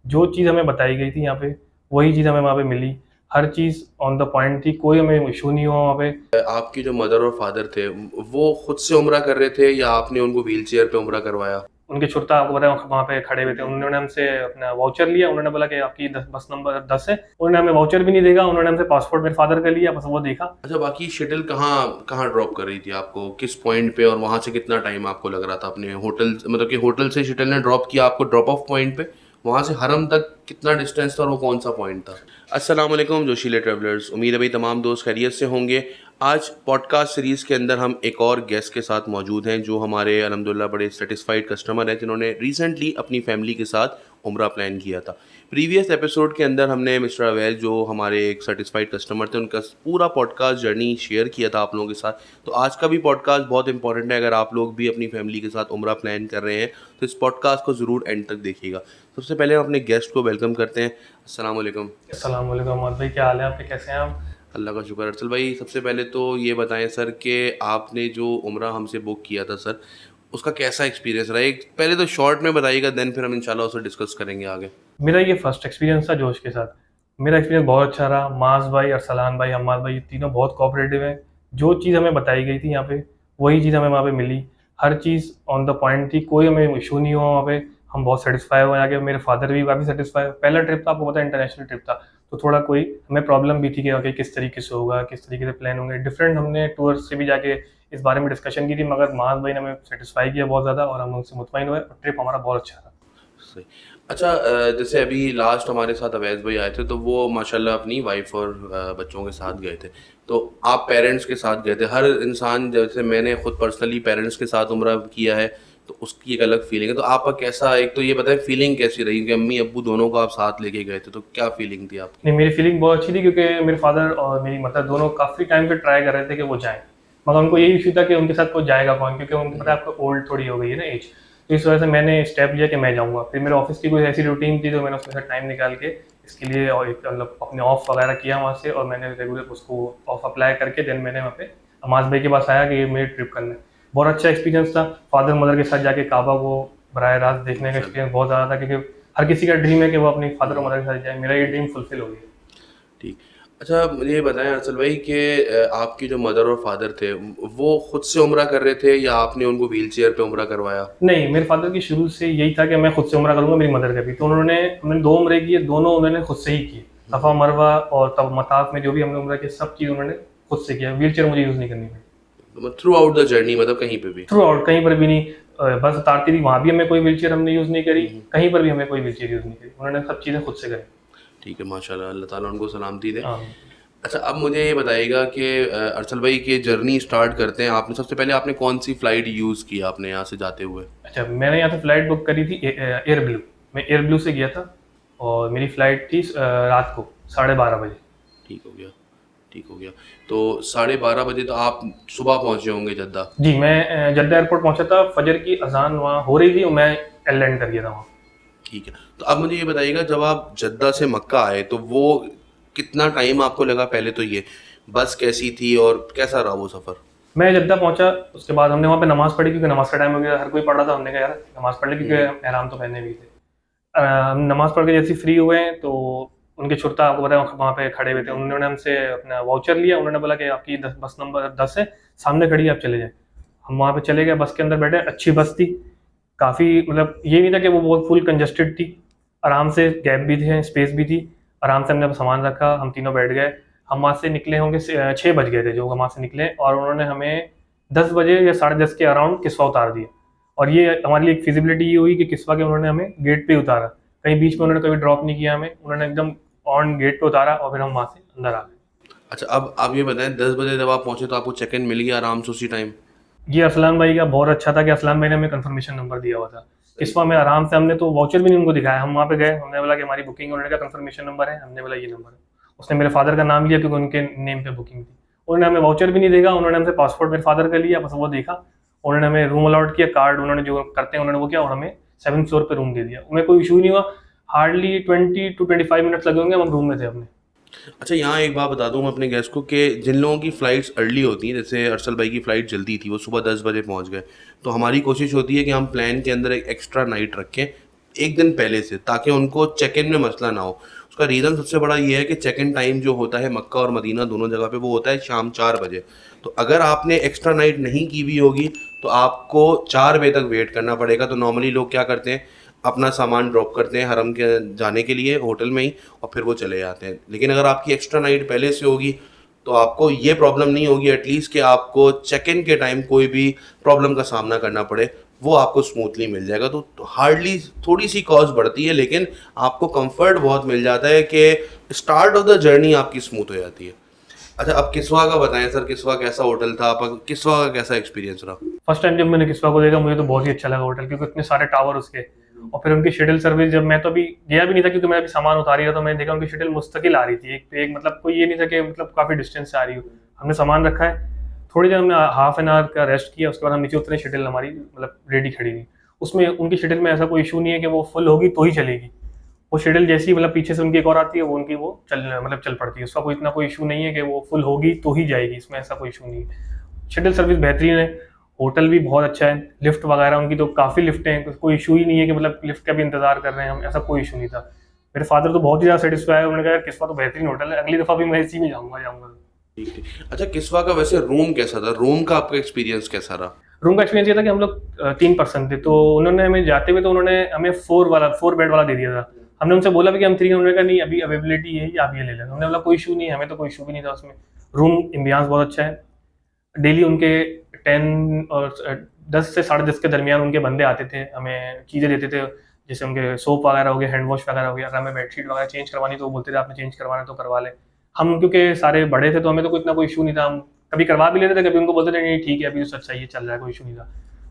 जो चीज़ हमें बताई गई थी यहाँ पे, वही चीज़ हमें वहाँ पे मिली। हर चीज़ ऑन द पॉइंट थी, कोई हमें इश्यू नहीं हुआ वहाँ पे। आपकी जो मदर और फादर थे वो खुद से उम्रा कर रहे थे या आपने उनको व्हील चेयर पे उम्रा करवाया? उनके छुट्टा आपको पता है वहाँ पे खड़े हुए थे, उन्होंने हमसे अपना वाउचर लिया, उन्होंने बोला कि आपकी बस नंबर 10 है। उन्होंने हमें वाउचर भी नहीं देखा, उन्होंने हमसे पासपोर्ट मेरे फादर का लिया, बस वो देखा। अच्छा, बाकी शटल कहाँ कहाँ ड्रॉप कर रही थी आपको, किस पॉइंट पे, और वहाँ से कितना टाइम आपको लग रहा था अपने होटल, मतलब कि होटल से शटल ने ड्रॉप किया आपको ड्रॉप ऑफ पॉइंट पे, वहाँ से हरम तक कितना डिस्टेंस था और वो कौन सा पॉइंट था? अस्सलाम वालेकुम जोशीले ट्रैवलर्स, उम्मीद है भाई तमाम दोस्त खैरियत से होंगे। आज पॉडकास्ट सीरीज़ के अंदर हम एक और गेस्ट के साथ मौजूद हैं जो हमारे अल्हम्दुलिल्लाह बड़े सेटिस्फाइड कस्टमर हैं जिन्होंने रिसेंटली अपनी फैमिली के साथ उम्रा प्लान किया था। प्रीवियस एपिसोड के अंदर हमने मिस्टर अवैल जो हमारे एक सर्टिस्फाइड कस्टमर थे उनका पूरा पॉडकास्ट जर्नी शेयर किया था आप लोगों के साथ। तो आज का भी पॉडकास्ट बहुत इंपॉर्टेंट है, अगर आप लोग भी अपनी फैमिली के साथ उम्रा प्लान कर रहे हैं तो इस पॉडकास्ट को ज़रूर एंड तक देखिएगा। सबसे पहले हम अपने गेस्ट को वेलकम करते हैं। अस्सलाम वालेकुम। अस्सलाम वालेकुम अहमद भाई, क्या हाल है आपके, कैसे हैं आप? अल्लाह का शुक्र। अर्सल भाई, सबसे पहले तो ये बताएं सर कि आपने जो उम्रा हमसे बुक किया था सर, उसका कैसा एक्सपीरियंस रहा? एक पहले तो शॉर्ट में बताइएगा, देन फिर हम इंशाल्लाह उसे डिस्कस करेंगे आगे। मेरा ये फर्स्ट एक्सपीरियंस था जोश के साथ। मेरा एक्सपीरियंस बहुत अच्छा रहा। मास भाई, अरसलान भाई, अम्माद भाई, ये तीनों बहुत कोऑपरेटिव हैं। जो चीज़ हमें बताई गई थी यहाँ पे, वही चीज़ हमें वहाँ पे मिली। हर चीज़ ऑन द पॉइंट थी, कोई हमें इशू नहीं हुआ वहाँ पे। हम बहुत सेटिस्फाई हुए आगे, मेरे फादर भी काफ़ी सेटिस्फाई। पहला ट्रिप था, आपको पता है इंटरनेशनल ट्रिप था, तो थोड़ा कोई हमें प्रॉब्लम भी थी कि आगे किस तरीके से होगा, किस तरीके से प्लान होंगे डिफरेंट। हमने टूर्स से भी जाके इस बारे में डिस्कशन की थी, मगर मास भाई ने हमें सेटिस्फाई किया बहुत ज़्यादा और हम उनसे मुतमईन हुए और ट्रिप हमारा बहुत अच्छा रहा। सही। अच्छा, जैसे अभी लास्ट हमारे साथ अवैज़ भाई आए थे तो वो माशाल्लाह अपनी वाइफ और बच्चों के साथ गए थे। तो आप पेरेंट्स के साथ गए थे। हर इंसान, जैसे मैंने खुद पर्सनली पेरेंट्स के साथ उम्रा किया है तो उसकी एक अलग फीलिंग है। तो आपका कैसा, एक तो ये बताएं फीलिंग कैसी रही कि अम्मी अब्बू दोनों को आप साथ लेके गए थे, तो क्या फीलिंग थी आपकी? नहीं, मेरी फीलिंग बहुत अच्छी थी क्योंकि मेरे फादर और मेरी मदर दोनों काफ़ी टाइम से ट्राई कर रहे थे कि वो जाएँ। मगर उनको यही इश्यू था कि उनके साथ कोई जाएगा कौन? क्योंकि उनको पता है आपको ओल्ड थोड़ी हो गई है ना एज। तो इस वजह से मैंने स्टेप लिया कि मैं जाऊँगा। फिर मेरे ऑफ़िस की कोई ऐसी रूटीन थी तो मैंने उसमें से टाइम निकाल के इसके लिए और एक मतलब अपने ऑफ वगैरह किया वहाँ से और मैंने रेगुलर उसको ऑफ अप्लाई करके देन मैंने वहाँ पे अमाज़ भाई के पास आया कि ये मेरी ट्रिप करना है। बहुत अच्छा एक्सपीरियंस था। फादर मदर के साथ जाके काबा को बराह रास्त देखने का माशाल्लाह। एक्सपीरियंस बहुत ज़्यादा था क्योंकि हर किसी का ड्रीम है कि वो अपनी फादर और मदर के साथ जाए। मेरा ये ड्रीम फुलफ़िल हो गया। ठीक। अच्छा, मुझे ये बताएं अरसल भाई कि आपकी जो मदर और फादर थे वो खुद से उम्रा कर रहे थे या आपने उनको व्हील चेयर पे उम्रा करवाया? नहीं, मेरे फ़ादर की शुरू से यही था कि मैं खुद से उम्रा करूँगा, मेरी मदर का भी। तो हमने 2 उम्रे किए, दोनों उन्होंने खुद से ही किए। सफ़ा, मरवा और तब मताफ़ में जो भी हमने उम्रा किया, सब चीज़ उन्होंने खुद से किया। व्हीलचेयर मुझे यूज़ नहीं करनी पड़ी। थ्रू आउट द जर्नी, मतलब कहीं पे भी? थ्रू आउट कहीं पर भी नहीं। बस उतारती थी, वहाँ भी हमें कोई व्हीलचेयर हमने यूज़ नहीं करी, हम्म। कहीं पर भी हमें कोई व्हीलचेयर यूज़ नहीं करी। उन्होंने सब चीज़ें खुद से करी। ठीक है, माशाल्लाह, अल्लाह ताला उनको सलामती दे। हाँ। अच्छा, अब मुझे ये बताइएगा कि अरसल भाई की जर्नी स्टार्ट करते हैं। आपने सबसे पहले आपने कौन सी फ़्लाइट यूज़ की आपने यहाँ से जाते हुए? अच्छा, मैंने यहाँ से फ्लाइट बुक करी थी एयर ब्लू। मैं एयर ब्लू से गया था और मेरी फ्लाइट थी रात को 12:30 बजे। ठीक हो गया, ठीक हो गया। तो 12:30 बजे तो आप सुबह पहुँचे होंगे जद्दा? जी, मैं जद्दा एयरपोर्ट पहुँचा था, फजर की अज़ान वहाँ हो रही थी और मैं लैंड कर गया था वहाँ। ठीक है। तो अब मुझे ये बताइएगा, जब आप जद्दा से मक्का आए तो वो कितना टाइम आपको लगा? पहले तो ये बस कैसी थी और कैसा रहा वो सफ़र? मैं जद्दा पहुँचा, उसके बाद हमने वहाँ पे नमाज़ पढ़ी क्योंकि नमाज़ का टाइम हो गया, हर कोई पढ़ रहा था। हमने कहा यार नमाज़ पढ़ लें क्योंकि एहराम तो पहने भी थे। हम नमाज़ पढ़ के जैसे ही फ्री हुए तो उनके छुट्टा आपको पता है वहाँ पे खड़े हुए थे। उन्होंने हमसे अपना वाउचर लिया, उन्होंने बोला कि आपकी बस नंबर 10 है, सामने खड़ी है, आप चले जाएँ। हम वहाँ पे चले गए, बस के अंदर बैठे, अच्छी बस थी। काफ़ी मतलब ये नहीं था कि वो बहुत फुल कंजस्टेड थी, आराम से गैप भी थे, स्पेस भी थी। आराम से हमने अपना सामान रखा, हम तीनों बैठ गए। हम वहाँ से निकले होंगे 6 बज गए थे जो हम वहाँ से निकले और उन्होंने हमें 10 बजे या साढ़े 10 के अराउंड किसवा उतार दिया। और ये हमारे लिए एक फिजिबिलिटी ये हुई कि किसवा के उन्होंने हमें गेट पे ही उतारा। कहीं बीच में उन्होंने कभी ड्रॉप नहीं किया हमें, उन्होंने एकदम ऑन गेट पे उतारा और फिर हम वहाँ से अंदर आ गए। अच्छा, अब आप ये बताएं 10 बजे जब आप पहुँचे तो आपको चेक इन मिल गया आराम से उसी टाइम? ये असलान भाई का बहुत अच्छा था कि असलान भाई ने हमें कंफर्मेशन नंबर दिया हुआ था। सही। किस्वा में आराम से हमने तो वाउचर भी नहीं उनको दिखाया, हम वहाँ पे गए, हमने बोला कि हमारी बुकिंग, उन्होंने कहा कंफर्मेशन नंबर है, हमने बोला ये नंबर है। उसने मेरे फादर का नाम लिया क्योंकि उनके नेम पे बुकिंग थी। उन्होंने हमें वाउचर भी नहीं देखा, उन्होंने हमसे पासपोर्ट मेरे फादर का लिया, बस वो देखा। उन्होंने हमें रूम अलॉट किया, कार्ड उन्होंने जो करते हैं उन्होंने वो किया और हमें 7th फ्लोर पे रूम दे दिया। हमें कोई इशू नहीं हुआ। हार्डली 20 to 25 मिनट्स लगे होंगे, हम रूम में थे अपने। अच्छा, यहाँ एक बात बता दूँ मैं अपने गेस्ट को कि जिन लोगों की फ़्लाइट्स अर्ली होती हैं, जैसे अरसल भाई की फ़्लाइट जल्दी थी, वो सुबह 10 बजे पहुँच गए, तो हमारी कोशिश होती है कि हम प्लान के अंदर एक एक्स्ट्रा नाइट रखें। एक दिन पहले से, ताकि उनको चेक इन में मसला ना हो। उसका रीज़न सबसे बड़ा ये है कि चेक इन टाइम जो होता है मक्का और मदीना दोनों जगह पे, वो होता है शाम 4 बजे। तो अगर आपने एक्स्ट्रा नाइट नहीं की हुई होगी तो आपको 4 बजे तक वेट करना पड़ेगा। तो नॉर्मली लोग क्या करते हैं, अपना सामान ड्रॉप करते हैं हरम के जाने के लिए होटल में ही, और फिर वो चले जाते हैं। लेकिन अगर आपकी एक्स्ट्रा नाइट पहले से होगी तो आपको ये प्रॉब्लम नहीं होगी एटलीस्ट कि आपको चेक इन के टाइम कोई भी प्रॉब्लम का सामना करना पड़े, वो आपको स्मूथली मिल जाएगा। तो हार्डली थोड़ी सी कॉस्ट बढ़ती है, लेकिन आपको कंफर्ट बहुत मिल जाता है कि स्टार्ट ऑफ द जर्नी आपकी स्मूथ हो जाती है। अच्छा, अब किस्वा का बताएं सर, किस्वा कैसा होटल था, आप किस्वा का कैसा एक्सपीरियंस रहा? फर्स्ट टाइम जब मैंने किस्वा को देखा मुझे तो बहुत ही अच्छा लगा होटल, क्योंकि इतने सारे टावर उसके, और फिर उनकी शटल सर्विस, जब मैं तो अभी गया भी नहीं था क्योंकि मैं अभी सामान उतार रहा था, मैंने देखा उनकी शटल मुस्तकिल आ रही थी, एक तो एक मतलब कोई ये नहीं था कि मतलब काफ़ी डिस्टेंस से आ रही हो। हमने सामान रखा है, थोड़ी देर हमने हाफ एन आवर का रेस्ट किया, उसके बाद हम नीचे उतरे, शटल हमारी मतलब रेडी खड़ी थी। उसमें उनकी शटल में ऐसा कोई इशू नहीं है कि वो फुल होगी तो ही चलेगी, वो शेड्यूल जैसी मतलब पीछे से उनकी एक और आती है, वो उनकी वो चल पड़ती है, उसका कोई इतना कोई इशू नहीं है कि वो फुल होगी तो ही जाएगी, इसमें ऐसा कोई इशू नहीं है। शेड्यूल सर्विस बेहतरीन है, होटल भी बहुत अच्छा है, लिफ्ट वगैरह उनकी तो काफ़ी लिफ्ट हैं, कोई इशू ही नहीं है कि मतलब लिफ्ट का भी इंतजार कर रहे हैं हम, ऐसा कोई इशू नहीं था। मेरे फादर तो बहुत ही ज़्यादा सेटिस्फाई है, उन्होंने कहा किस्वा तो बेहतरीन होटल है, अगली दफ़ा भी मैं इसी में जाऊँगा। ठीक है। अच्छा, किस्वा का वैसे रूम कैसा था, रूम का आपका एक्सपीरियंस कैसा रहा? रूम का एक्सपीरियंस ये था कि हम लोग 3 पर्सन थे, तो उन्होंने हमें जाते हुए तो उन्होंने हमें 4 बेड वाला दे दिया था। हमने उनसे बोला भी कि हम 3 हैं, उन्होंने कहा नहीं अभी अवेलेबिलिटी है ही, आप ये ले लेना। हमने बोला कोई इशू नहीं है, हमें तो कोई इशू भी नहीं था उसमें। रूम एम्बियंस बहुत अच्छा है, डेली उनके 10 से 10:30 के दरमियान उनके बंदे आते थे, हमें चीज़ें देते थे, जैसे उनके सोप वगैरह हो गए, हैंड वॉश वगैरह हो गया, अगर हमें बेडशीट वगैरह चेंज करवानी तो वो बोलते थे आपने चेंज करवाना तो करवा लें। हम क्योंकि सारे बड़े थे तो हमें तो कोई इतना कोई इशू नहीं था, हम कभी करवा भी लेते थे, कभी उनको बोलते थे नहीं ठीक है अभी तो अच्छा ये चल रहा है, कोई इशू नहीं था।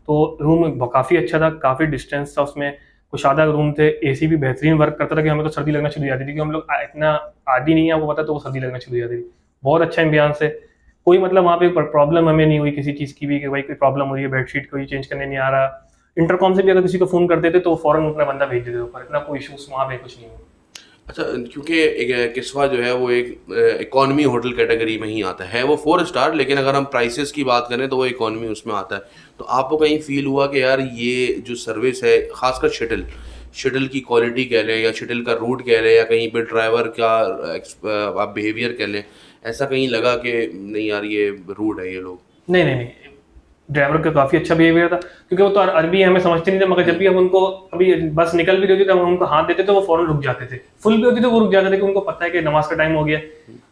तो रूम काफ़ी अच्छा था, काफ़ी डिस्टेंस था उसमें, कुशादा रूम थे, एसी भी बेहतरीन वर्क करता था कि हमें तो सर्दी लगना शुरू हो जाती थी, क्योंकि हम लोग इतना आदी नहीं है आपको पता, तो वो सर्दी लगना शुरू हो जाती थी। बहुत अच्छा एम्बियंस है, कोई मतलब वहाँ पे प्रॉब्लम हमें नहीं हुई किसी चीज़ की भी कि भाई कोई प्रॉब्लम हो रही है, बेडशीट कोई चेंज करने नहीं आ रहा। इंटरकॉम से भी अगर किसी को फ़ोन करते थे तो फ़ौरन अपना बंदा भेज देते थे ऊपर, इतना कोई इशूज़ वहाँ पे कुछ नहीं हुआ। अच्छा, क्योंकि एक किस्वा जो है वो एक इकॉनमी होटल कैटेगरी में ही आता है, वो 4 स्टार, लेकिन अगर हम प्राइसेस की बात करें तो वो इकॉनमी उसमें आता है। तो आपको कहीं फील हुआ कि यार ये जो सर्विस है, खासकर शटल की क्वालिटी कह लें या शटल का रूट कह लें या कहीं पे ड्राइवर का आप बिहेवियर कह लें, ऐसा कहीं लगा कि नहीं यार ये रूड है ये लोग? नहीं, ड्राइवर का काफ़ी अच्छा बिहेवियर था, क्योंकि वो तो अरबी हमें समझते नहीं थे, मगर जब भी हम उनको कभी बस निकल भी रही थी तो हम उनको हाथ देते तो वो फ़ौरन रुक जाते थे, फुल भी होती तो वो रुक जाते थे, कि उनको पता है कि नमाज का टाइम हो गया।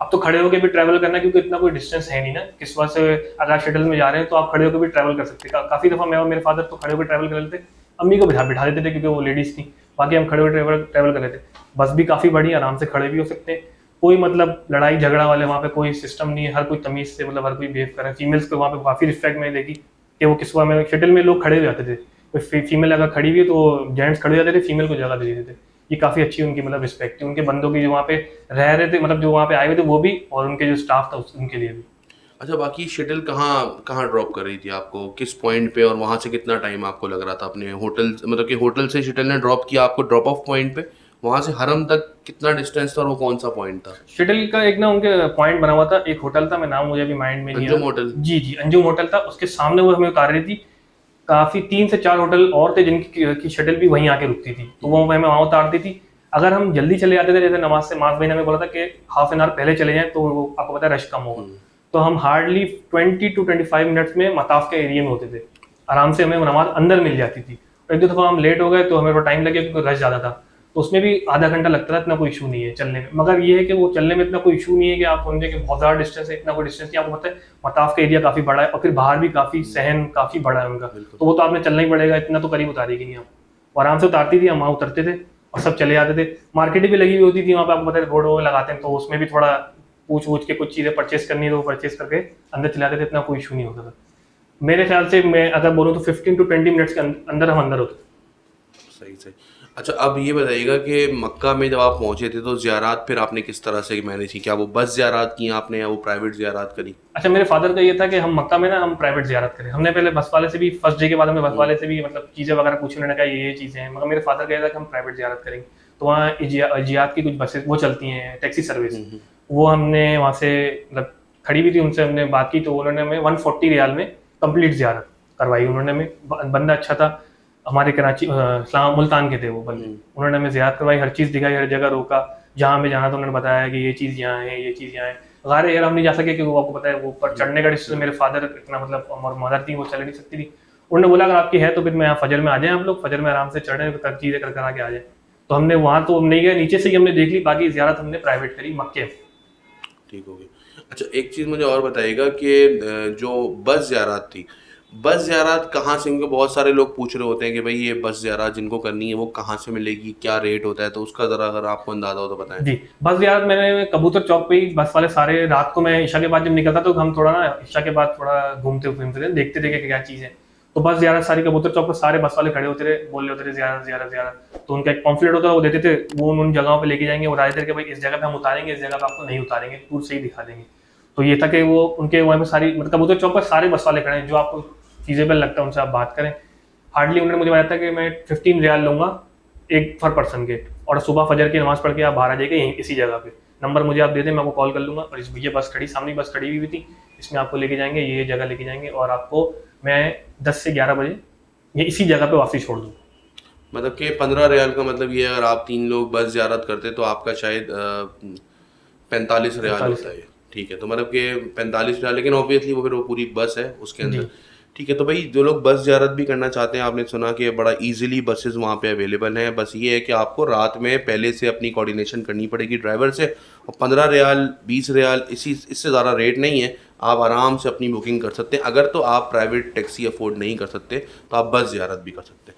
अब तो खड़े होकर भी ट्रैवल करना, क्योंकि इतना कोई डिस्टेंस है नहीं ना किस्वा से, अगर शटल में जा रहे हैं तो आप खड़े होकर भी ट्रैवल कर सकते हैं। काफ़ी दफ़ा मैं और मेरे फादर तो खड़े होकर ट्रैवल कर लेते, अम्मी को बिठा देते थे क्योंकि वो लेडीज़ थी, बाकी हम खड़े होकर ट्रैवल कर लेते। बस भी काफ़ी बड़ी, आराम से खड़े भी हो सकते हैं, कोई मतलब लड़ाई झगड़ा वाले वहाँ पे कोई सिस्टम नहीं है, हर कोई तमीज़ से मतलब हर कोई बिहेव कर रहा है। फीमेल्स को वहाँ पे काफ़ी रिस्पेक्ट मैंने देखी कि वो किस्वा में शटल में लोग खड़े हो जाते थे, कोई फीमेल अगर खड़ी हुई है तो जेंट्स खड़े हो जाते थे, फीमेल को जगह दे देते थे। ये काफ़ी अच्छी उनकी मतलब रिस्पेक्ट थी उनके बंदों की, जो वहाँ पे रह रहे थे, मतलब जो वहाँ पे आए हुए थे वो भी, और उनके जो स्टाफ था उनके लिए भी। अच्छा, बाकी शटल कहाँ कहाँ ड्रॉप कर रही थी आपको, किस पॉइंट पे, और वहाँ से कितना टाइम आपको लग रहा था अपने होटल, मतलब कि होटल से शटल ने ड्रॉप किया आपको ड्रॉप ऑफ पॉइंट पे, वहाँ से हरम तक कितना डिस्टेंस था और वो कौन सा पॉइंट था? शटल का एक ना उनके पॉइंट बना हुआ था, एक होटल था, मैं नाम मुझे अभी माइंड में नहीं आ अंजुम रहा। होटल? जी, अंजुम होटल था, उसके सामने वो हमें उतार रही थी। काफ़ी 3 से 4 होटल और थे जिनकी की शटल भी वहीं आके रुकती थी, तो वो हमें वहाँ उतारती थी। अगर हम जल्दी चले जाते थे, जैसे नमाज़ भाई ने हमें बोला था कि हाफ एन आवर पहले चले जाएँ तो वो आपको पता है रश कम होगा। तो हम हार्डली 20 टू 25 मिनट्स में मताफ के एरिया में होते थे, आराम से हमें नमाज़ अंदर मिल जाती थी। एक दो दफ़ा हम लेट हो गए तो हमें थोड़ा टाइम लग गया क्योंकि रश ज़्यादा था, तो उसमें भी आधा घंटा लगता था, इतना कोई इशू नहीं है चलने में। मगर ये है कि वो चलने में इतना कोई इशू नहीं है कि आप समझे कि बहुत ज़्यादा डिस्टेंस है, इतना कोई डिस्टेंस नहीं। आपको पता है मताफ का एरिया काफ़ी बड़ा है, और फिर बाहर भी काफ़ी सहन काफ़ी बड़ा है उनका, बिल्कुल। तो वो तो आपने चलना ही पड़ेगा, इतना तो करीब उतारेगी नहीं आप। वो आराम से उतारती थी, हम वहाँ उतरते थे और सब चले जाते थे। मार्केट भी लगी हुई होती थी वहाँ पे, आपको पता है रोड वो लगाते हैं, तो उसमें भी थोड़ा पूछ वूछ के कुछ चीज़ें परचेस करनी है तो वो परचेस करके अंदर चले जाते थे, इतना कोई इशू नहीं होता था। मेरे ख्याल से मैं अगर बोलूँ तो 15 टू 20 मिनट्स के अंदर हम अंदर होते थे। सही सही। अच्छा, अब ये बताइएगा कि मक्का में जब आप पहुँचे थे तो ज़ियारात फिर आपने किस तरह से मैनेज की? क्या वो बस ज़ियारात की आपने या वो प्राइवेट ज़ियारात करी? अच्छा, मेरे फादर का ये था कि हम मक्का में ना हम प्राइवेट ज़ियारत करें। हमने पहले बस वाले से भी फर्स्ट डे के बाद हमने बस वाले से भी मतलब चीज़ें वगैरह पूछी, उन्होंने कहा ये चीज़ें हैं, मगर मेरे फादर का ये था कि हम प्राइवेट ज़ियारत करेंगे। तो वहाँ इजियात की कुछ बसेस वो चलती हैं, टैक्सी सर्विस, वो हमने वहाँ से मतलब खड़ी हुई थी, उनसे हमने बात की तो उन्होंने हमें 140 रियाल में कंप्लीट ज़ियारत करवाई। उन्होंने हमें बंदा अच्छा था, हमारे कराची इस्लाम मुल्तान के थे वो बंदे। उन्होंने हमें ज़ियारत करवाई, हर चीज़ दिखाई, हर जगह रोका, जहाँ हमें जाना था उन्होंने बताया कि ये चीज़ यहाँ है, ये चीज़ यहाँ है। गारे हिरा हम नहीं जा सके क्योंकि वो आपको पता है वो ऊपर चढ़ने का डिस्टेंस, मेरे फादर इतना मतलब और मदर थी वो चल नहीं सकती थी। उन्होंने बोला अगर आपकी है तो फिर मैं यहाँ फजर में आ जाएं आप लोग, फजर में आराम से चढ़ें, कर चीज़ें कर करा के आ जाएं। तो हमने वहाँ तो हम नहीं गए, नीचे से ही हमने देख ली, बाकी ज़ियारत हमने प्राइवेट करी मक्के में। ठीक हो गया। अच्छा, एक चीज़ मुझे और बताइएगा कि जो बस ज़ियारत थी, बस ज़ियारत कहाँ से, क्योंकि बहुत सारे लोग पूछ रहे होते हैं कि भाई ये बस ज़ियारत जिनको करनी है वो कहाँ से मिलेगी, क्या रेट होता है, तो उसका ज़रा अगर आपको अंदाज़ा हो तो बताएं। जी, बस यार मैंने कबूतर चौक पे ही बस वाले सारे, रात को मैं ईशा के बाद जब निकलता तो हम थोड़ा ना ईशा के बाद थोड़ा घूमते फिरते थे, देखते थे कि क्या चीज़ है। तो बस ज़्यादा सारी कबूतर चौक पे सारे बस वाले खड़े होते रहे, बोल रहे होते थे ज़्यादा ज़्यादा ज़्यादा। तो उनका एक पॉम्फलेट होता है वो देते थे, वो उन जगहों पे लेके जाएंगे, वो बताते थे कि भाई इस जगह पे हम उतारेंगे, इस जगह पे आपको नहीं उतारेंगे, दूर से ही दिखा देंगे। तो ये था कि वो उनके वहाँ पे सारी मतलब कबूतर चौक पर सारे बस वाले खड़े हैं, जो आपको फीजेबल लगता है उनसे आप बात करें। हार्डली उन्होंने मुझे बताया था कि मैं 15 रियाल लूंगा एक पर पर्सन के, और सुबह फजर की नमाज पढ़ के आप बाहर आ जाइए यहीं इसी जगह पे। नंबर मुझे आप दे दें, मैं आपको कॉल कर लूंगा। और ये बस खड़ी, सामने बस खड़ी हुई थी, इसमें आपको लेके जाएंगे, ये जगह लेके जाएंगे, और आपको मैं 10 से 11 बजे ये इसी जगह पे वापसी छोड़ दूँगा। मतलब कि 15 रियाल का मतलब ये, अगर आप 3 लोग बस ज़ियारत करते तो आपका शायद 45 रियाल 45 होता है। ठीक है, तो मतलब कि 45 रियाल, लेकिन ऑब्वियसली वो फिर वो पूरी बस है उसके जी अंदर। ठीक है, तो भाई जो लोग बस ज़ियारत भी करना चाहते हैं, आपने सुना कि बड़ा इजीली बसेस वहाँ पे अवेलेबल हैं, बस ये है कि आपको रात में पहले से अपनी कोऑर्डिनेशन करनी पड़ेगी ड्राइवर से। और 15 रियाल 20 रियाल इससे ज़्यादा रेट नहीं है, आप आराम से अपनी बुकिंग कर सकते हैं। अगर तो आप प्राइवेट टैक्सी अफोर्ड नहीं कर सकते तो आप बस ज़ियारत भी कर सकते हैं।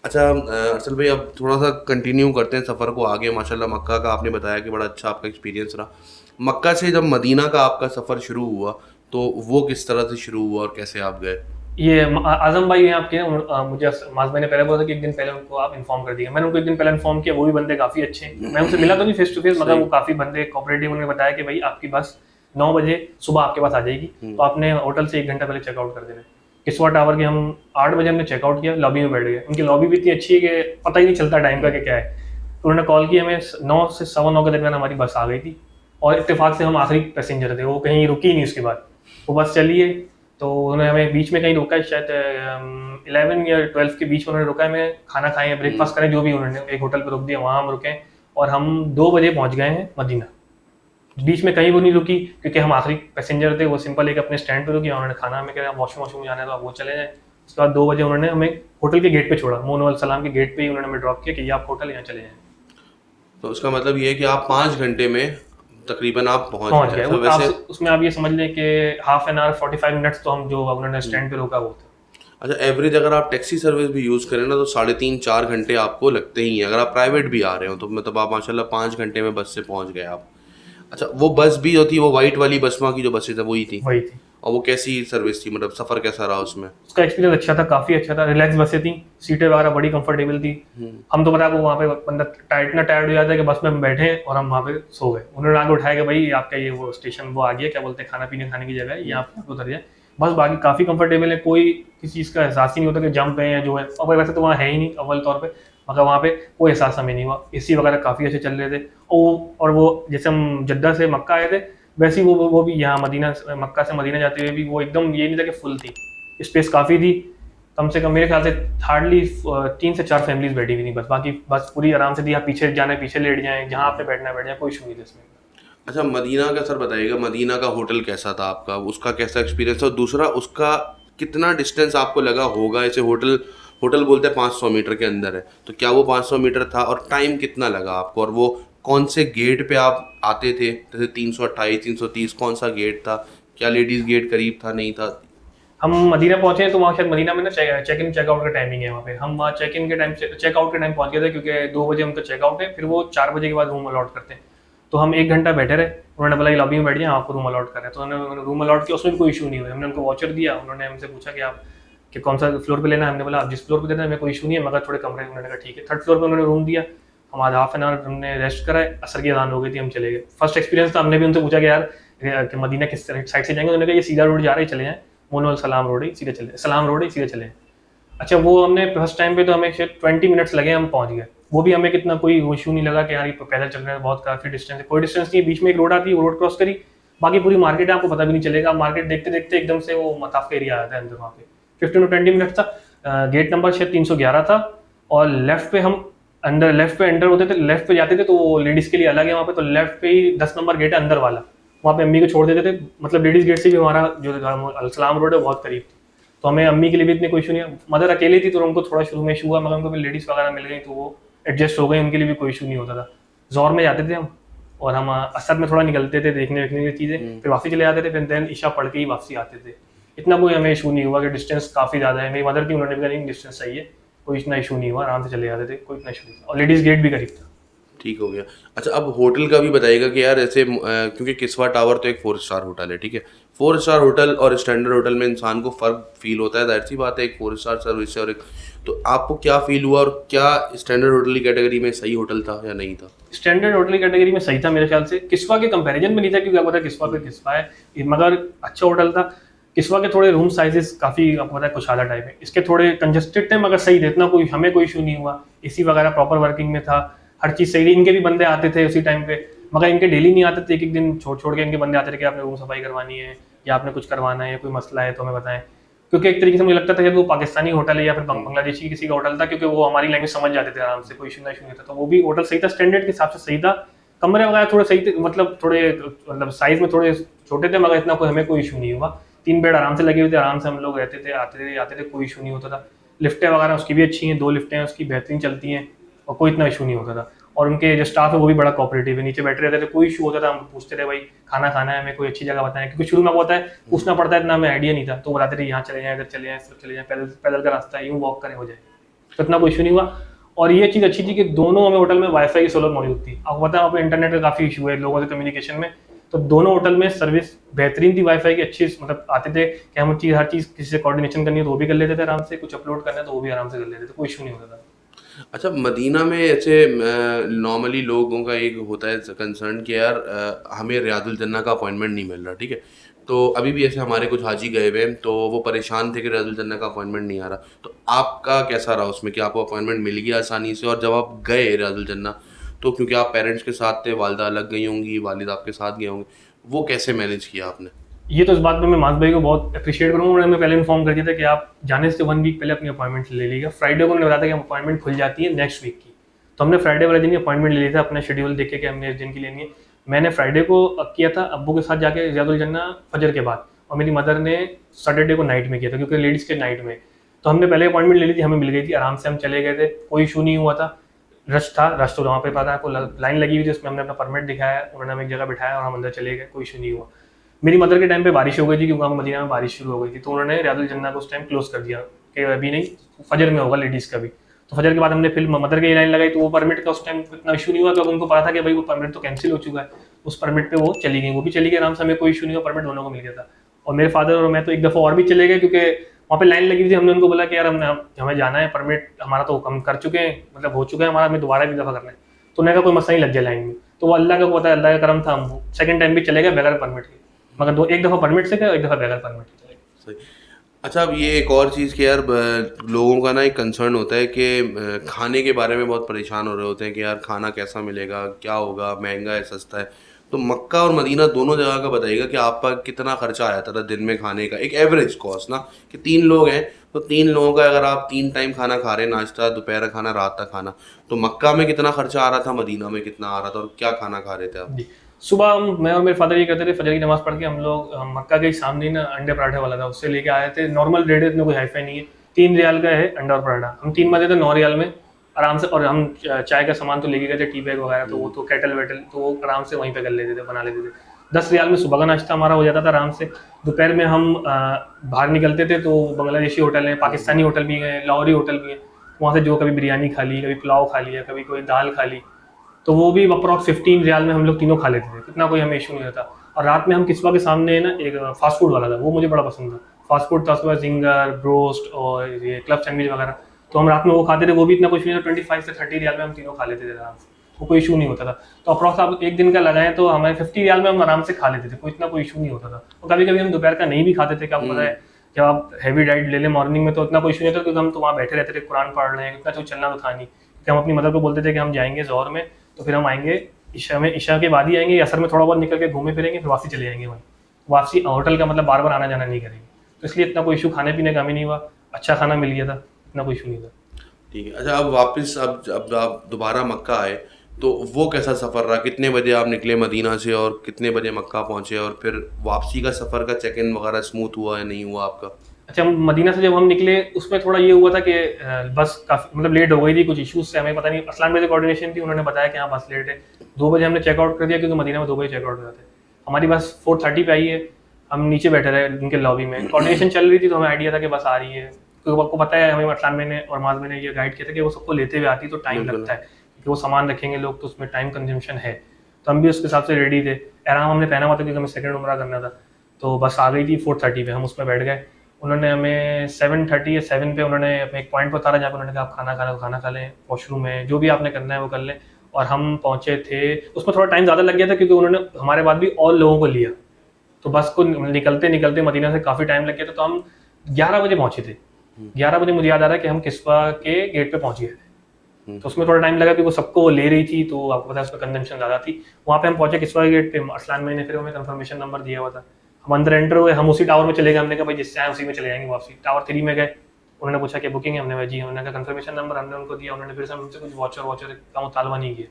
अच्छा अरसल भाई, अब थोड़ा सा कंटिन्यू करते हैं सफ़र को आगे। माशाल्लाह मक्का का आपने बताया कि बड़ा अच्छा आपका एक्सपीरियंस रहा। मक्का से जब मदीना का आपका सफ़र शुरू हुआ तो वो किस तरह से शुरू हुआ और कैसे आप गए? ये आजम भाई हैं आपके, मुझे माज भाई ने पहले बोला था कि एक दिन पहले उनको आप इन्फॉर्म कर दिए। मैंने उनको एक दिन पहले इन्फॉर्म किया, वो भी बंदे काफ़ी अच्छे हैं। मैं उनसे मिला तो नहीं फेस टू फेस, मगर सही। वो काफ़ी बंदे कोऑपरेटिव। उन्होंने बताया कि भाई आपकी बस 9 बजे सुबह आपके पास आ जाएगी, तो आपने होटल से 1 घंटा पहले चेकआउट कर देना है। किसवा टावर के हम 8 बजे हमने चेकआउट किया, लॉबी में बैठ गए। उनकी लॉबी भी इतनी अच्छी है कि पता ही नहीं चलता टाइम का कि क्या है। तो उन्होंने कॉल किया, हमें 9 से 9:15 के दरमियान हमारी बस आ गई थी, और इत्तेफाक से हम आखिरी पैसेंजर थे, वो कहीं रुकी ही नहीं उसके बाद। वो बस चली है, तो उन्होंने हमें बीच में कहीं रोका है, शायद 11 या 12 के बीच में उन्होंने रोका है, हमें खाना खाएं, ब्रेकफास्ट करें, जो भी उन्होंने एक होटल पर रोक दिया, वहाँ हम रुके। और हम 2 बजे पहुँच गए हैं मदीना। बीच में कहीं वो नहीं रुकी क्योंकि हम आखिरी पैसेंजर थे। वो सिंपल एक अपने स्टैंड पे रुकी, उन्होंने खाना हमें कहा वॉशरूम जाना है तो आप वो चले जाएं। उसके बाद 2 बजे उन्होंने हमें होटल के गेट पे छोड़ा, मोनो अल सलाम के गेट पे ही उन्होंने हमें ड्रॉप किया कि ये आप होटल यहाँ चले जाएं। तो उसका मतलब ये है कि आप 5 घंटे में तकरीबन आप पहुँच पहुँच गए। गए तो वैसे उसमें आप ये समझ लें कि हाफ एन आवर 45 मिनट्स तो हम जो उन्होंने स्टैंड पे रोका वो था। अच्छा, एवरेज अगर आप टैक्सी सर्विस भी यूज़ करें ना तो 3.5-4 घंटे आपको लगते ही हैं। अगर आप प्राइवेट भी आ रहे हो तो मतलब आप माशाल्लाह 5 घंटे में बस से पहुंच गए आप। अच्छा, वो बस भी होती, वो वाइट वाली बसमा की जो बसेज है वही थी? वही थी। और वो कैसी सर्विस थी, मतलब सफ़र कैसा रहा उसमें? उसका एक्सपीरियंस अच्छा था, काफ़ी अच्छा था। रिलैक्स बसें थी, सीटें वगैरह बड़ी कंफर्टेबल थी। हम तो पता है वो वहाँ पे बंदा इतना टायर्ड हो जाता है कि बस में हम बैठे हैं और हम वहाँ पे सो गए। उन्होंने आगे उठाया कि भाई आपका ये वो स्टेशन वो आ गया, क्या बोलते हैं, खाना पीने खाने की जगह है, यहाँ पे आप उतर जाए। बस बाकी काफ़ी कंफर्टेबल है, कोई किसी चीज़ का एहसास ही नहीं होता कि जंप है या जो है। और वैसे तो वहाँ है ही नहीं अव्वल तौर पर, मगर वहाँ पे कोई एहसास हमें नहीं हुआ। एसी वगैरह काफ़ी अच्छे चल रहे थे। और वो जैसे हम जद्दा से मक्का आए थे, वैसे ही वो भी यहाँ मदीना, मक्का से मदीना जाते हुए भी वो एकदम ये नहीं था कि फुल थी, स्पेस काफ़ी थी। कम से कम मेरे ख्याल से हार्डली 3 से 4 फैमिलीज बैठी हुई थी बस। बाकी बस पूरी आराम से थी, आप पीछे जाना है पीछे लेट जाएं, जहाँ आपने बैठना है बैठ जाए, कोई इशू नहीं था इसमें। अच्छा, मदीना का सर बताइएगा, मदीना का होटल कैसा था आपका, उसका कैसा एक्सपीरियंस था? और दूसरा, उसका कितना डिस्टेंस आपको लगा होगा? ऐसे होटल होटल बोलते हैं 500 मीटर के अंदर है, तो क्या वो 500 मीटर था? और टाइम कितना लगा आपको? और वो कौन से गेट पे आप आते थे? जैसे 328 330 कौन सा गेट था? क्या लेडीज़ गेट करीब था, नहीं था? हम मदीना पहुंचे तो वहाँ शायद मदीना में ना चेक इन चेकआउट का टाइमिंग है वहाँ पे। हम वहाँ चेक इन के टाइम चेकआउट के टाइम पहुंच गए थे, क्योंकि 2 बजे उनका चेकआउट है, फिर वो 4 बजे के बाद रूम अलॉट करते हैं। तो हम 1 घंटा बैठे रहे, उन्होंने बोला लॉबी में बैठ जाए, आपको रूम अलॉट कर रहे हैं। तो उन्होंने रूम अलॉट किया, उसमें भी कोई इशू नहीं हुआ। हमने उनको वॉचर दिया, उन्होंने हमसे पूछा कि आप कि कौन सा फ्लोर पे लेना है। हमने बोला आप जिस फ्लोर पे देना है, हमें कोई इशू नहीं है, मगर थोड़े कमरे। उन्होंने कहा ठीक है। 3rd फ्लोर पे उन्होंने रूम दिया। हम आज हाफ एन आवर हमने रेस्ट करा, असर की अजान हो गई थी, हम चले गए। फर्स्ट एक्सपीरियंस था। हमने भी उनसे पूछा कि यार कि मदीना किस साइड से जाएंगे। उन्होंने कहा ये सीधा रोड जा रहे चले जाएं, मोनो सलाम रोड ही सीधे चले, सलाम रोड ही सीधे चले। अच्छा, वो हमने फर्स्ट टाइम पे तो हमें शायद 20 मिनट्स लगे, हम पहुंच गए। वो भी हमें कितना कोई इशू नहीं लगा कि यार ये पैदल चल रहे हैं, बहुत काफ़ी डिस्टेंस है। कोई डिस्टेंस नहीं है, बीच में एक रोड आती है, वो रोड क्रॉस करी, बाकी पूरी मार्केट है, आपको पता भी नहीं चलेगा। मार्केट देखते देखते एकदम से वो मताफ का एरिया आता है अंदर। वहाँ पे 15 to 20 मिनट था। गेट नंबर शायद 311 था, और लेफ्ट पे हम लेफ्ट पे एंटर होते थे, लेफ्ट पे जाते थे तो वो लेडीज़ के लिए अलग है वहाँ पे, तो लेफ्ट पे ही 10 नंबर गेट है अंदर वाला, वहाँ पे अम्मी को छोड़ देते थे। मतलब लेडीज़ गेट से भी हमारा जो अलसलाम रोड है बहुत करीब थी, तो हमें अम्मी के लिए भी इतने कोई इशू नहीं है। मदर अकेली थी तो उनको थोड़ा शुरू में इशू हुआ, मगर उनको फिर लेडीज़ वगैरह मिल गई तो वो एडजस्ट हो गई, उनके लिए भी कोई इशू नहीं होता था। ज़ोहर में जाते थे हम, और हम असर में थोड़ा निकलते थे देखने वेखने की चीज़ें, फिर वापसी चले जाते थे, फिर देन ईशा पढ़ के ही वापसी आते थे। इतना कोई हमें इशू नहीं हुआ कि डिस्टेंस काफ़ी ज़्यादा है। मेरी मदर थी, उन्होंने भी कहा नहीं डिस्टेंस सही है, कोई इतना इशू नहीं हुआ, आराम से चले जाते थे, कोई इतना इशू नहीं था, और लेडीज़ गेट भी करीब था। ठीक हो गया। अच्छा, अब होटल का भी बताइएगा कि यार ऐसे क्योंकि किस्वा टावर तो एक 4 स्टार होटल है, ठीक है। 4 स्टार होटल और स्टैंडर्ड होटल में इंसान को फ़र्क फील होता है, ज़ाहिर सी बात है, एक 4 स्टार सर्विस है और एक, तो आपको क्या फील हुआ और क्या स्टैंडर्ड होटल की कैटेगरी में सही होटल था या नहीं था? स्टैंडर्ड होटल की कैटेगरी में सही था मेरे ख्याल से, किस्वा के कंपैरिजन में नहीं था, क्योंकि आपको पता है किस्वा पे किस्वा है, मगर अच्छा होटल था। किस्वा के थोड़े रूम साइजेस काफ़ी आपको पता है कुशादा टाइप है, इसके थोड़े कंजस्टेड थे मगर सही थे, इतना कोई हमें कोई इशू नहीं हुआ। एसी वगैरह प्रॉपर वर्किंग में था, हर चीज़ सही थी। इनके भी बंदे आते थे उसी टाइम पे, मगर इनके डेली नहीं आते थे, एक एक दिन छोड़ छोड़ के इनके बंदे आते थे कि आपने रूम सफाई करवानी है या आपने कुछ करवाना है या कोई मसला है तो हमें बताएं। क्योंकि एक तरीके से मुझे लगता था कि वो पाकिस्तानी होटल है या फिर बांग्लादेशी किसी का होटल था, क्योंकि वो हमारी लैंग्वेज समझ जाते थे आराम से, कोई इशू नहीं था। तो वो भी होटल सही था, स्टैंडर्ड के हिसाब से सही था। कमरे वगैरह थोड़े सही थे, मतलब थोड़े मतलब साइज में थोड़े छोटे थे, मगर इतना कोई हमें कोई इशू नहीं हुआ। 3 बेड आराम से लगे हुए थे, आराम से हम लोग रहते थे, आते थे, कोई इशू नहीं होता था। लिफ्टें वगैरह उसकी भी अच्छी हैं, 2 लिफ्टें हैं उसकी, बेहतरीन चलती हैं, और कोई इतना इशू नहीं होता था। और उनके जो स्टाफ है वो भी बड़ा कोऑपरेटिव है, नीचे बैठे रहते थे, कोई इशू होता था हम पूछते थे भाई खाना खाना है हमें, कोई अच्छी जगह बताएं, क्योंकि शुरू में वो होता है पूछना पड़ता है, इतना हमें आइडिया नहीं था, तो बताते थे यहाँ चले जाएं, इधर चले जाएं, सब चले जाएं, पैदल पैदल का रास्ता है, यूँ वॉक करें हो जाए, तो इतना कोई इशू नहीं हुआ। और ये चीज़ अच्छी थी कि दोनों हमें होटल में वाईफाई की सहूलत मौजूद थी। आपको पता है वहाँ पे इंटरनेट का काफ़ी इशू है लोगों से कम्युनिकेशन में, तो दोनों होटल में सर्विस बेहतरीन थी, वाईफाई की अच्छी, मतलब आते थे कि हम चीज़ हर चीज़ किसी से कोऑर्डिनेशन करनी है तो वो भी कर लेते थे आराम से, कुछ अपलोड करना है तो वो भी आराम से कर लेते थे, कोई इशू नहीं होता था। अच्छा, मदीना में ऐसे नॉर्मली लोगों का एक होता है कंसर्न कि यार हमें रियादुल जन्ना का अपॉइंटमेंट नहीं मिल रहा, ठीक है। तो अभी भी ऐसे हमारे कुछ हाजी गए हुए हैं, तो वो परेशान थे कि रियादुल जन्ना का अपॉइंटमेंट नहीं आ रहा। तो आपका कैसा रहा उसमें कि आपको अपॉइंटमेंट मिल गया आसानी से? और जब आप गए रियादुल जन्ना, तो क्योंकि आप पेरेंट्स के साथ थे, वालिदा अलग गई होंगी, वालिद आपके साथ गए होंगे, वो कैसे मैनेज किया आपने? ये तो इस बात में मैं मास भाई को बहुत अप्रिशिएट करूँगा, उन्होंने हमें पहले इन्फॉर्म कर दिया था कि आप जाने से 1 वीक पहले अपनी अपॉइंटमेंट ले लीजिएगा। फ्राइडे को उन्होंने बताया था कि अपॉइंटमेंट खुल जाती है नेक्स्ट वीक की, तो हमने फ्राइडे वाले दिन ही अपॉइंटमेंट ले लिया था, अपना शेड्यूल देख के कि हमने इस दिन की लेनी है। मैंने फ्राइडे को किया था अब्बू के साथ जाके रियादुल जन्ना फजर के बाद, और मेरी मदर ने सैटरडे को नाइट में किया था, क्योंकि लेडीज़ के नाइट में, तो हमने पहले अपॉइंटमेंट ले ली थी, हमें मिल गई थी, आराम से हम चले गए थे, कोई इशू नहीं हुआ था। रश तो वहाँ पे पता है आपको लाइन लगी हुई थी, उसमें हमने अपना परमिट दिखाया, उन्होंने हमें एक जगह बिठाया और हम अंदर चले गए, कोई इशू नहीं हुआ। मेरी मदर के टाइम पे बारिश हो गई थी, क्योंकि वहाँ मदीना में बारिश शुरू हो गई थी, तो उन्होंने रियादुल जन्ना को उस टाइम क्लोज कर दिया कि अभी नहीं, फजर में होगा लेडीज़ का भी। तो फजर के बाद हमने फिर मदर की लाइन लगाई, तो वो परमिट का उस टाइम इतना इशू नहीं हुआ, क्योंकि उनको पता था कि भाई वो परमिट तो कैंसिल हो चुका है, उस परमिट पे वो चली गई, वो भी चली गई आराम से, हमें कोई इशू नहीं हुआ, परमिट दोनों को मिल गया था। और मेरे फादर और मैं तो एक दफ़ा और भी चले गए, क्योंकि वहाँ पे लाइन लगी हुई थी, हमने उनको बोला कि यार हमें जाना है, परमिट हमारा तो हम कर चुके हैं, मतलब हो चुका है हमारा, हमें दोबारा भी दफ़ा करना है। तो उन्होंने कहा कोई मसला नहीं, लग जाए लाइन में, तो वो अल्लाह का पता है, अल्लाह का करम था, हम सेकंड टाइम भी चले गए बगैर परमिट के, मगर एक दफ़ा परमिट से गए, एक दफ़ा बगैर परमिट के चले गए। सही। अच्छा, अब ये एक और चीज़ कि यार लोगों का ना एक कंसर्न होता है कि खाने के बारे में बहुत परेशान हो रहे होते हैं कि यार खाना कैसा मिलेगा, क्या होगा, महंगा है, सस्ता है। तो मक्का और मदीना दोनों जगह का बताइएगा कि आपका कितना खर्चा आया था दिन में खाने का, एक एवरेज कॉस्ट ना, कि 3 लोग हैं, तो 3 लोगों का अगर आप 3 टाइम खाना खा रहे हैं, नाश्ता, दोपहर का खाना, रात का खाना, तो मक्का में कितना खर्चा आ रहा था, मदीना में कितना आ रहा था, और क्या खाना खा रहे थे आप? जी, सुबह मैं और मेरे फादर ये करते थे, फजर की नमाज़ पढ़ के हम लोग मक्का के ही सामने ही ना अंडे पराठे वाला था, उससे लेके आए थे। नॉर्मल रेट है, इतना कोई हाई-फाई नहीं है, 3 रियाल का है अंडा और पराठा। हम 3 बजे थे 9 रियाल में आराम से, और हम चाय का सामान तो लेके गए थे, टी बैग वगैरह, तो वो तो केटल-वेटल तो वो आराम से वहीं पे कर लेते थे, बना लेते थे। 10 रियाल में सुबह का नाश्ता हमारा हो जाता था आराम से। दोपहर में हम बाहर निकलते थे तो बांग्लादेशी होटल हैं, पाकिस्तानी होटल भी हैं, लाहौरी होटल भी हैं, वहाँ से जो कभी बिरयानी खा ली, कभी पुलाव खा लिया, कभी कोई दाल खा ली, तो वो भी अप्रॉक्स 15 रियाल में हम लोग तीनों खा लेते थे, इतना कोई हमें इशू नहीं होता। और रात में हम किस्वा के सामने ना एक फास्ट फूड वाला था, वो मुझे बड़ा पसंद था। फास्ट फूड था, उसके बाद जिंगर, ब्रोस्ट और ये क्लब सैंडविच वगैरह, तो हम रात में वो खाते थे, वो भी इतना कुछ नहीं था, 25 से 30 रियाल में हम तीनों खा लेते थे आराम से, वो कोई इशू नहीं होता था। तो अप्रॉक्स आप एक दिन का लगाएं तो हमें 50 रियाल में हम आराम से खा लेते थे, कोई इतना कोई इशू नहीं होता था। और कभी कभी हम दोपहर का नहीं भी खाते थे, क्या आपको पता है, जब आप हैवी डाइट ले लें मॉर्निंग में तो इतना कोई इशू नहीं होता, क्योंकि हम तो वहाँ बैठे रहते थे, कुरान पढ़ रहे हैं, इतना तो चलना तो था नहीं, क्योंकि हम अपनी मदर को बोलते थे कि हम जाएंगे ज़ोहर में, तो फिर हम आएंगे ईशा के बाद ही आएंगे, असर में थोड़ा बहुत निकल के घूमे फिरेंगे, फिर वापसी चले जाएंगे वहीं। वापसी होटल का मतलब बार बार आना जाना नहीं करेंगे, तो इसलिए इतना कोई इशू खाने पीने का भी नहीं हुआ, अच्छा खाना मिल गया था। इतना कोई इशू नहीं था। ठीक है। अच्छा, अब वापस अब आप दोबारा मक्का आए, तो वो कैसा सफ़र रहा? कितने बजे आप निकले मदीना से और कितने बजे मक्का पहुँचे, और फिर वापसी का सफ़र का चेक इन वगैरह स्मूथ हुआ या नहीं हुआ आपका? अच्छा, मदीना से जब हम निकले उसमें थोड़ा ये हुआ था कि बस काफ़ी मतलब लेट हो गई थी, कुछ इश्यूज से हमें पता नहीं, असलान भाई से कोऑर्डिनेशन थी, उन्होंने बताया कि हाँ बस लेट है। 2 बजे हमने चेकआउट कर दिया क्योंकि मदीना में 2 बजे चेकआउट हो जाते हैं। हमारी बस 4:30 पे आई है, हम नीचे बैठे रहे उनके लॉबी में, कोऑर्डिनेशन चल रही थी तो हमें आइडिया था कि बस आ रही है, क्योंकि आपको पता है हमें असलान भाई ने और माज भाई ने ये गाइड किया था कि वो सबको लेते हुए आती तो टाइम बिल्कुल। लगता है, क्योंकि वो सामान रखेंगे लोग तो उसमें टाइम कंजम्पशन है। तो हम भी उसके हिसाब से रेडी थे, एहराम हमने पहना हुआ था क्योंकि हमें सेकंड उम्रा करना था। तो बस आ गई थी 4:30 पे, हम उसमें बैठ गए। उन्होंने हमें 7:30 या 7 पे उन्होंने अपने एक पॉइंट पर उतारा जहाँ पे उन्होंने कहा आप खाना खा लें, वॉशरूम में जो भी आपने करना है वो कर लें। और हम पहुँचे थे, उसमें थोड़ा टाइम ज़्यादा लग गया था क्योंकि उन्होंने हमारे बाद भी और लोगों को लिया, तो बस को निकलते निकलते मदीना से काफ़ी टाइम लग गया था। तो हम 11 बजे पहुँचे थे। 11 बजे मुझे याद आ रहा है कि हम किस्वा के गेट पे पहुँच गए थे। तो उसमें थोड़ा टाइम लगा क्योंकि सबको वो ले रही थी, तो आपको पता है उसमें कंजम्पशन ज़्यादा थी। वहाँ पे हम पहुँचे किस्वा के गेट पे, असलान भाई ने फिर हमें कंफर्मेशन नंबर दिया हुआ था। हम अंदर एंटर हुए, हम उसी टावर में चले गए, हमने कहा भाई जिससे आए उसी में चले जाएंगे वापसी। टावर 3 में गए, उन्होंने पूछा कि बुकिंग है, हमने कहा जी, उन्होंने कहा कंफर्मेशन नंबर, हमने उनको दिया। उन्होंने फिर से हमसे कुछ वॉचर का मुतालबा नहीं किया।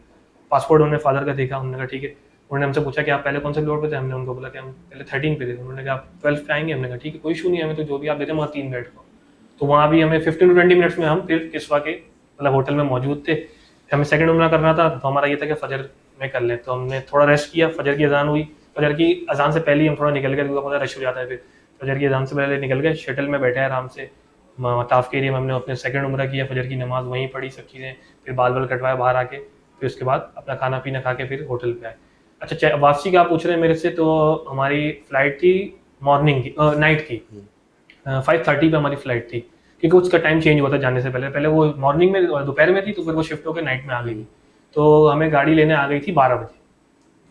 पासपोर्ट उन्होंने फादर का देखा, हमने कहा ठीक है। उन्होंने हमसे पूछा कि आप पहले कौन से फ्लोर पे थे, हमने उनको बोला कि हम पहले 13 पे थे। उन्होंने कहा आप 12 पे आएंगे, हमने कहा ठीक है कोई इशू नहीं है, हमें तो जो भी आप देते हैं, वहाँ 3 बेड को। तो वहाँ भी हमें 15 to 20 मिनट्स में हम फिर किस्वा के मतलब होटल में मौजूद थे। हमें सेकंड उम्रा करना था, तो हमारा ये था कि फजर में कर लें। तो हमने थोड़ा रेस्ट किया, फजर की अजान हुई, फजर की अजान से पहले ही हम थोड़ा निकल गए क्योंकि पता रश हो जाता है। फिर फजर की अजान से पहले निकल गए, शटल में बैठे आराम से मताफ के एरिया में। हमने अपने सेकंड उम्रा किया, फजर की नमाज वहीं पढ़ी, सब चीज़ें, फिर बाल बाल कटवाया बाहर आके, फिर उसके बाद अपना खाना पीना खा के फिर होटल पे आए। अच्छा, वापसी का आप पूछ रहे हैं मेरे से, तो हमारी फ्लाइट थी मॉर्निंग की, नाइट की, 5:30 पे हमारी फ्लाइट थी, क्योंकि उसका टाइम चेंज हुआ था जाने से पहले। पहले वो मॉर्निंग में दोपहर में थी, तो फिर वो शिफ्ट होकर नाइट में आ गई थी। तो हमें गाड़ी लेने आ गई थी 12 बजे,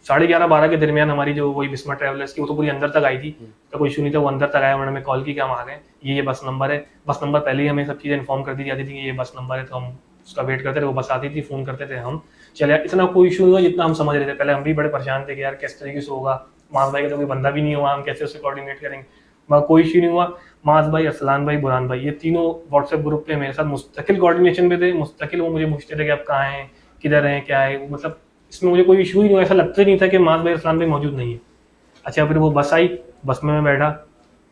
11:30-12 के दरमियान हमारी जो वही बिस्मा ट्रैवलर्स की, वो तो पूरी अंदर तक आई थी, तो कोई इशू नहीं था। वो अंदर तक आया, उन्होंने हमें कॉल की कि हम आ गए, ये बस नंबर है। बस नंबर पहले ही हमें सब चीज़ें इन्फॉर्म कर दी जाती थी कि ये बस नंबर है, तो हम उसका वेट करते थे, वो बस आती थी, फ़ोन करते थे हम चले। इतना कोई इशू नहीं हुआ जितना हम समझ रहे थे। पहले हम भी बड़े परेशान थे कि यार किस तरीके से होगा, मास भाई का तो कोई बंदा भी नहीं हुआ, हम कैसे उससे कोऑर्डिनेट करेंगे, मगर कोई इशू नहीं हुआ। मास भाई, अरसलान भाई, बुरहान भाई, ये तीनों व्हाट्सएप ग्रुप पे मेरे साथ मुस्तकिल कोऑर्डिनेशन पे थे, मुस्तकिल वो मुझे पूछते थे कि आप कहाँ हैं, किधर हैं, क्या है, मतलब इसमें मुझे कोई इशू ही नहीं हुआ, ऐसा लगता ही नहीं था कि मास भाई, अरसलान भाई मौजूद नहीं है। अच्छा, फिर वो बस आई, बस में मैं बैठा,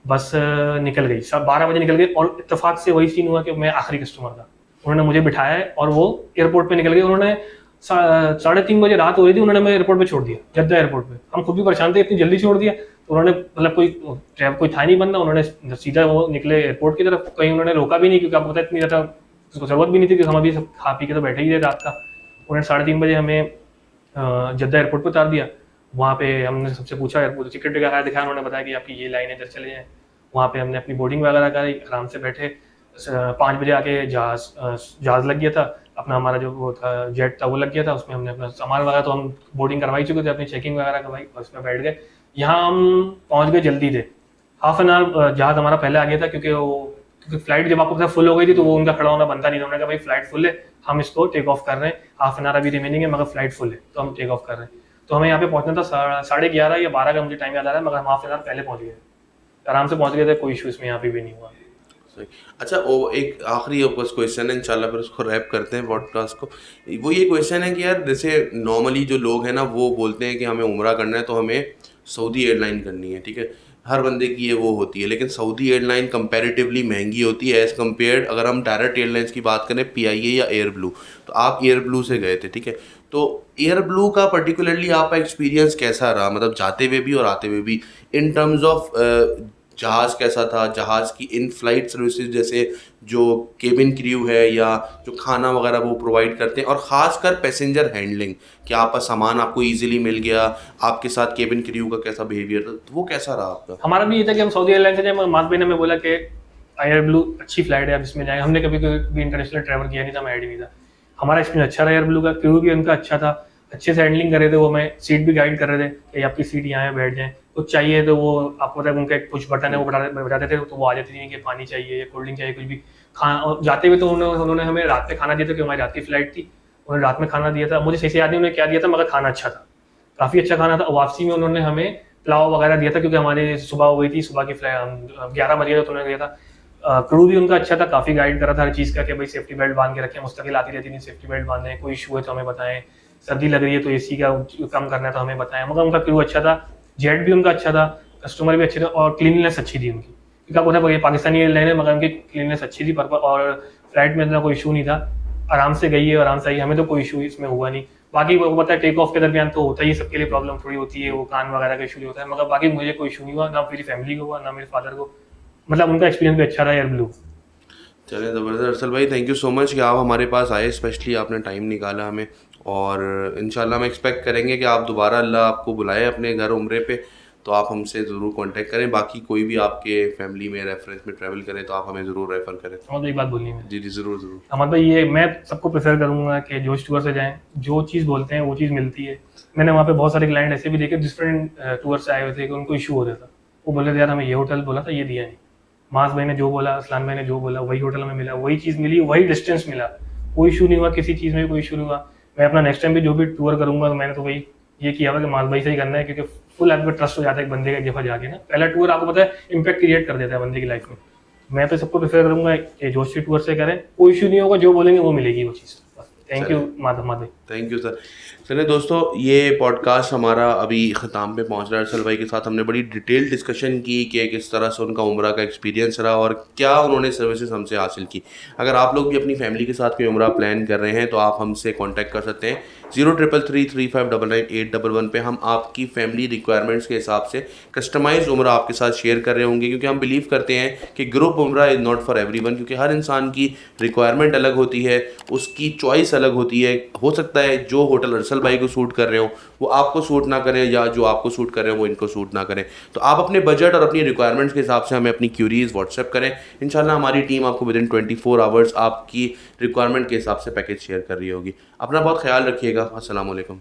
बस निकल गई, सब 12 बजे निकल गई। और इत्तेफाक से वही सीन हुआ कि मैं आखिरी कस्टमर था, उन्होंने मुझे बिठाया है और वो एयरपोर्ट पे निकल गए। उन्होंने 3:30 बजे रात हो रही थी, उन्होंने मैं एयरपोर्ट पे छोड़ दिया, जद्दा एयरपोर्ट पे। हम खुद भी परेशान थे, इतनी जल्दी छोड़ दिया। तो उन्होंने मतलब कोई था नहीं बंदा, उन्होंने सीधा वो निकले एयरपोर्ट की तरफ, कहीं उन्होंने रोका भी नहीं, क्योंकि आपको पता है इतनी ज़्यादा उसको जरूरत भी नहीं थी, क्योंकि हम अभी सब खा पी के तो बैठे ही थे रात का। उन्होंने 3:30 बजे हमें जद्दा एयरपोर्ट पर उतार दिया। वहाँ पे हमने सबसे पूछा, एयरपोर्ट टिकट वगैरह दिखाया, उन्होंने बताया कि आपकी ये लाइन है, इधर चले जाएँ। वहाँ पे हमने अपनी बोर्डिंग वगैरह करी, आराम से बैठे। 5 बजे आके जहाज़ लग गया था अपना, हमारा जो वो था जेट था वो लग गया था, उसमें हमने अपना सामान वगैरह, तो हम बोर्डिंग करवाई चुके थे, अपनी चेकिंग वगैरह करवाई, बस में बैठ गए। यहाँ हम पहुँच गए जल्दी थे, हाफ एन आवर जहाज़ हमारा पहले आ गया था, क्योंकि फ्लाइट जब आपको पता फुल हो गई थी, तो वो उनका खड़ा होना बनता नहीं था। उन्होंने कहा भाई फ्लाइट फुल है, हम इसको टेक ऑफ कर रहे हैं, हाफ एन आवर अभी रिमेनिंग है, मगर फ्लाइट फुल है, तो हम टेक ऑफ कर रहे हैं। तो हमें यहाँ पे पहुँचना था 11:30 या 12 का, मुझे टाइम याद आ रहा है, मगर हम हाफ एन आवर पहले पहुँच गए, आराम से पहुँच गए थे, कोई इशू इसमें यहाँ पे भी नहीं हुआ। सही। अच्छा, वो एक आखिरी बस क्वेश्चन है, इंशाल्लाह फिर उसको रैप करते हैं पॉडकास्ट को। वो ये क्वेश्चन है कि यार जैसे नॉर्मली जो लोग हैं ना, वो बोलते हैं कि हमें उम्रा करना है तो हमें सऊदी एयरलाइन करनी है, ठीक है, हर बंदे की ये वो होती है, लेकिन सऊदी एयरलाइन कंपैरेटिवली महंगी होती है एज़ कम्पेयर्ड, अगर हम डायरेक्ट एयरलाइंस की बात करें, पीआईए या एयर ब्लू। तो आप एयर ब्लू से गए थे, ठीक है, तो एयर ब्लू का पर्टिकुलरली आपका एक्सपीरियंस कैसा रहा, मतलब जाते हुए भी और आते हुए भी, इन टर्म्स ऑफ जहाज़ कैसा था, जहाज़ की इन फ्लाइट सर्विसेज, जैसे जो केबिन क्रू है या जो खाना वगैरह वो प्रोवाइड करते हैं, और ख़ासकर पैसेंजर हैंडलिंग, कि आपका सामान आपको इजीली मिल गया, आपके साथ केबिन क्रू का कैसा बिहेवियर था, तो वो कैसा रहा आपका? हमारा भी ये था कि हम सऊदी एयरलाइन से जाए, मास भाई ने हमें बोला कि एयर ब्लू अच्छी फ्लाइट है, आप इसमें जाएँ। हमने कभी भी इंटरनेशनल ट्रैवल किया नहीं था, हमें आइडिया नहीं था। हमारा एक्सपीरियंस अच्छा रहा एयर ब्लू का, क्रू भी उनका अच्छा था, अच्छे से हैंडलिंग कर रहे थे, वो हमें सीट भी गाइड कर रहे थे कि आपकी सीट यहाँ है, बैठ जाएँ। कुछ चाहिए तो वो आपको पता है उनका एक पुश बटन है, वो बजाते थे, तो वो आ जाती थी कि पानी चाहिए या कोल्ड ड्रिंक चाहिए, कुछ भी खाना। और जाते हुए तो उन्होंने हमें रात में खाना दिया था, क्योंकि हमारी रात की फ्लाइट थी, उन्होंने रात में खाना दिया था। मुझे सही से याद नहीं उन्होंने क्या दिया था, मगर खाना अच्छा था, काफ़ी अच्छा खाना था। वापसी में उन्होंने हमें पुलाव वगैरह दिया था, क्योंकि हमारी सुबह हो गई थी, सुबह की फ्लाइट 11 बजे तो उन्होंने दिया था। क्रू भी उनका अच्छा था, काफ़ी गाइड करा था हर चीज़ का कि भाई सेफ्टी बेल्ट बांध के रखें, मुस्तकिल आती रहती थी सेफ्टी बेल्ट बांधें, कोई इशू है तो हमें बताएं, सर्दी लग रही है तो एसी का कम करना है तो हमें बताएं। मगर उनका क्रू अच्छा था, जेट भी उनका अच्छा था, कस्टमर भी अच्छे थे और क्लीननेस अच्छी थी उनकी, क्योंकि आपको पता है पाकिस्तानी एयरलाइन है मगर उनकी क्लीननेस अच्छी थी और फ्लाइट में इतना कोई इशू नहीं था, आराम से गई है आराम से आई, हमें तो कोई इशू इसमें हुआ नहीं। बाकी वो पता है टेक ऑफ के दरमियान तो होता ही सबके लिए प्रॉब्लम थोड़ी होती है, वो कान वगैरह का इशू होता है, मगर बाकी मुझे कोई इशू नहीं हुआ, ना मेरी फैमिली को हुआ ना मेरे फादर को, मतलब उनका एक्सपीरियंस भी अच्छा रहा एयर ब्लू। चलिए ज़बरदस्त। अरसल भाई थैंक यू सो मच कि आप हमारे पास आए, स्पेशली आपने टाइम निकाला हमें, और इंशाल्लाह हम एक्सपेक्ट करेंगे कि आप दोबारा अल्लाह आपको बुलाए अपने घर उम्रे पे, तो आप हमसे ज़रूर कांटेक्ट करें। बाकी कोई भी आपके फैमिली में रेफरेंस में ट्रैवल करें तो आप हमें ज़रूर रेफ़र करें। और एक बात बोलनी है जी जी, ज़रूर ज़रूर। हमारे भाई, ये मैं सबको प्रेफर करूंगा कि जोश टूर से जाएं, जो चीज़ बोलते हैं वो चीज़ मिलती है। मैंने वहाँ पे बहुत सारे क्लाइंट ऐसे भी देखे डिफरेंट टूर से आए हुए थे कि उनको इशू हो रहा था, वो बोले थे यार हमें ये होटल बोला था ये दिया नहीं, मास भाई ने जो बोला, असलान भाई ने जो बोला वही होटल हमें मिला, वही चीज़ मिली, वही डिस्टेंस मिला, कोई इशू नहीं हुआ, किसी चीज़ में कोई इशू नहीं हुआ। मैं अपना नेक्स्ट टाइम भी जो भी टूर करूंगा तो मैंने तो वही ये किया हुआ कि मास भाई से ही करना है, क्योंकि फुल आपको ट्रस्ट हो जाता है एक बंदे का एक दफा जाके ना, पहला टूर आपको पता है इम्पैक्ट क्रिएट कर देता है बंदे की लाइफ में। मैं तो सबको प्रेफर करूंगा कि जोशी टूर से करें, कोई इशू नहीं होगा, जो बोलेंगे वो मिलेगी वो चीज़। Thank you Madhav Madhav. Thank you sir. चलिए दोस्तों, ये पॉडकास्ट हमारा अभी ख़त्म पे पहुंच रहा है। अरसल भाई के साथ हमने बड़ी डिटेल डिस्कशन की कि किस तरह से उनका उम्रा का एक्सपीरियंस रहा और क्या उन्होंने सर्विसेज हमसे हासिल की। अगर आप लोग भी अपनी फैमिली के साथ कोई उम्रा प्लान कर रहे हैं तो आप हमसे कांटेक्ट कर सकते हैं 0333359981 पे। हम आपकी फैमिली रिक्वायरमेंट्स के हिसाब से कस्टमाइज उम्रा आपके साथ शेयर कर रहे होंगे, क्योंकि हम बिलीव करते हैं कि ग्रुप उम्रा इज़ नॉट फॉर एवरीवन, क्योंकि हर इंसान की रिक्वायरमेंट अलग होती है, उसकी चॉइस अलग होती है। हो सकता है जो होटल अरसल भाई को सूट कर रहे हो वो आपको सूट ना करें, या जो आपको सूट कर रहे हो वो इनको सूट ना करें। तो आप अपने बजट और अपनी रिक्वायरमेंट्स के हिसाब से हमें अपनी क्यूरीज व्हाट्सएप करें। इंशाल्लाह हमारी टीम आपको विद इन 24 आवर्स आपकी रिक्वायरमेंट के हिसाब से पैकेज शेयर कर रही होगी। अपना बहुत ख्याल रखिएगा। अस्सलाम वालेकुम।